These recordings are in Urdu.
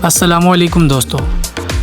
السلام علیکم دوستو،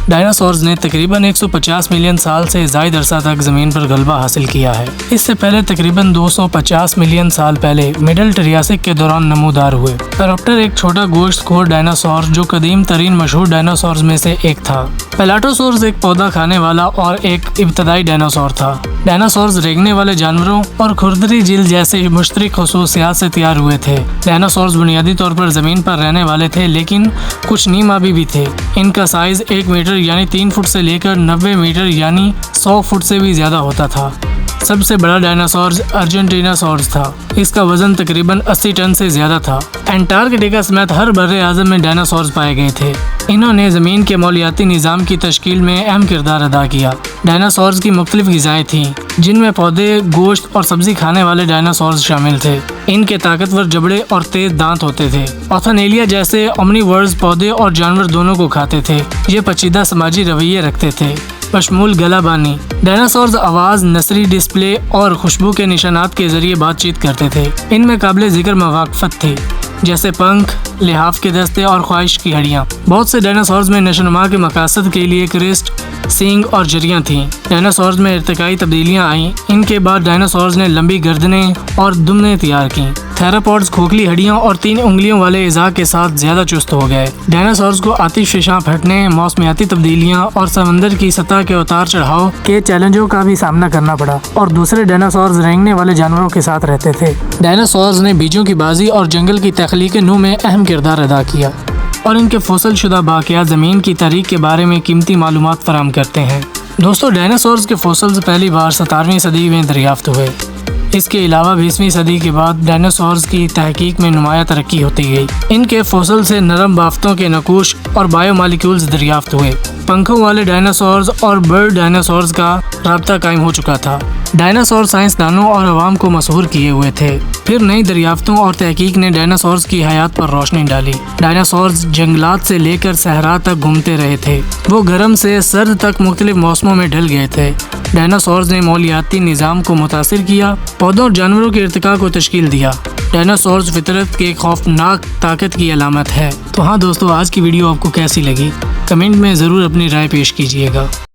ڈائناسورز نے تقریباً 150 ملین سال سے زائد عرصہ تک زمین پر غلبہ حاصل کیا ہے۔ اس سے پہلے تقریباً 250 ملین سال پہلے مڈل ٹریاسک کے دوران نمودار ہوئے۔ پیراپٹر ایک چھوٹا گوشت خور ڈائناسور جو قدیم ترین مشہور ڈائناسورز میں سے ایک تھا۔ پیلاٹوسورز ایک پودا کھانے والا اور ایک ابتدائی ڈائناسور تھا۔ ڈائناسورز رینگنے والے جانوروں اور کھردری جلد جیسے مشترک خصوصیات سے تیار ہوئے تھے۔ ڈائناسورز بنیادی طور پر زمین پر رہنے والے تھے، لیکن کچھ نیم آبی بھی تھے۔ ان کا سائز 1 میٹر یعنی 3 فٹ سے لے کر 90 میٹر یعنی 100 فٹ سے بھی زیادہ ہوتا تھا۔ سب سے بڑا ڈائناسورز ارجنٹینوسورز تھا۔ اس کا وزن تقریباً 80 ٹن سے زیادہ تھا۔ انٹارکٹیکا سمیت ہر بر اعظم میں ڈائناسورز پائے گئے تھے۔ انہوں نے زمین کے مالیاتی نظام کی تشکیل میں اہم کردار ادا کیا۔ ڈائناسورز کی مختلف غذائیں تھیں، جن میں پودے، گوشت اور سبزی کھانے والے ڈائناسورز شامل تھے۔ ان کے طاقتور جبڑے اور تیز دانت ہوتے تھے۔ اوتھنیلیا جیسے اومنیورز پودے اور جانور دونوں کو کھاتے تھے۔ یہ پیچیدہ سماجی رویے رکھتے تھے، بشمول گلہ بانی۔ ڈائناسورز آواز، نثری ڈسپلے اور خوشبو کے نشانات کے ذریعے بات چیت کرتے تھے۔ ان میں قابل ذکر مواقفت تھی، جیسے پنکھ، لحاف کے دستے اور خواہش کی ہڈیاں۔ بہت سے ڈائناسورز میں نشو و نما کے مقاصد کے لیے کرسٹ، سینگ اور جریاں تھیں۔ ڈائناسورز میں ارتقائی تبدیلیاں آئیں۔ ان کے بعد ڈائناسورز نے لمبی گردنیں اور دمیں تیار کیں۔ تھیراپوڈز کھوکھلی ہڈیوں اور 3 انگلیوں والے اعضاء کے ساتھ زیادہ چست ہو گئے۔ ڈائناسورز کو آتش فشاں پھٹنے، موسمیاتی تبدیلیاں اور سمندر کی سطح کے اتار چڑھاؤ کے چیلنجوں کا بھی سامنا کرنا پڑا، اور دوسرے ڈائناسورز رینگنے والے جانوروں کے ساتھ رہتے تھے۔ ڈائناسورز نے بیجوں کی بازی اور جنگل کی تخلیق نو میں اہم کردار ادا کیا، اور ان کے فوسل شدہ باقیات زمین کی تاریخ کے بارے میں قیمتی معلومات فراہم کرتے ہیں۔ دوستو، ڈائناسورز کے فوسلز پہلی بار 17ویں صدی میں دریافت ہوئے۔ اس کے علاوہ 20ویں صدی کے بعد ڈائناسورز کی تحقیق میں نمایاں ترقی ہوتی گئی۔ ان کے فوسل سے نرم بافتوں کے نقوش اور بائیو مالیکیولز دریافت ہوئے۔ پنکھوں والے ڈائناسورز اور برڈ ڈائناسورز کا رابطہ قائم ہو چکا تھا۔ ڈائناسور سائنسدانوں اور عوام کو مسحور کیے ہوئے تھے۔ پھر نئی دریافتوں اور تحقیق نے ڈائناسورز کی حیات پر روشنی ڈالی۔ ڈائناسورز جنگلات سے لے کر صحرا تک گھومتے رہے تھے۔ وہ گرم سے سرد تک مختلف موسموں میں ڈھل گئے تھے۔ ڈائناسورز نے مالیاتی نظام کو متاثر کیا، پودوں اور جانوروں کے ارتقاء کو تشکیل دیا۔ ڈائناسورز فطرت کے خوفناک طاقت کی علامت ہے۔ تو ہاں دوستو، آج کی ویڈیو آپ کو کیسی لگی؟ کمنٹ میں ضرور اپنی رائے پیش کیجیے گا۔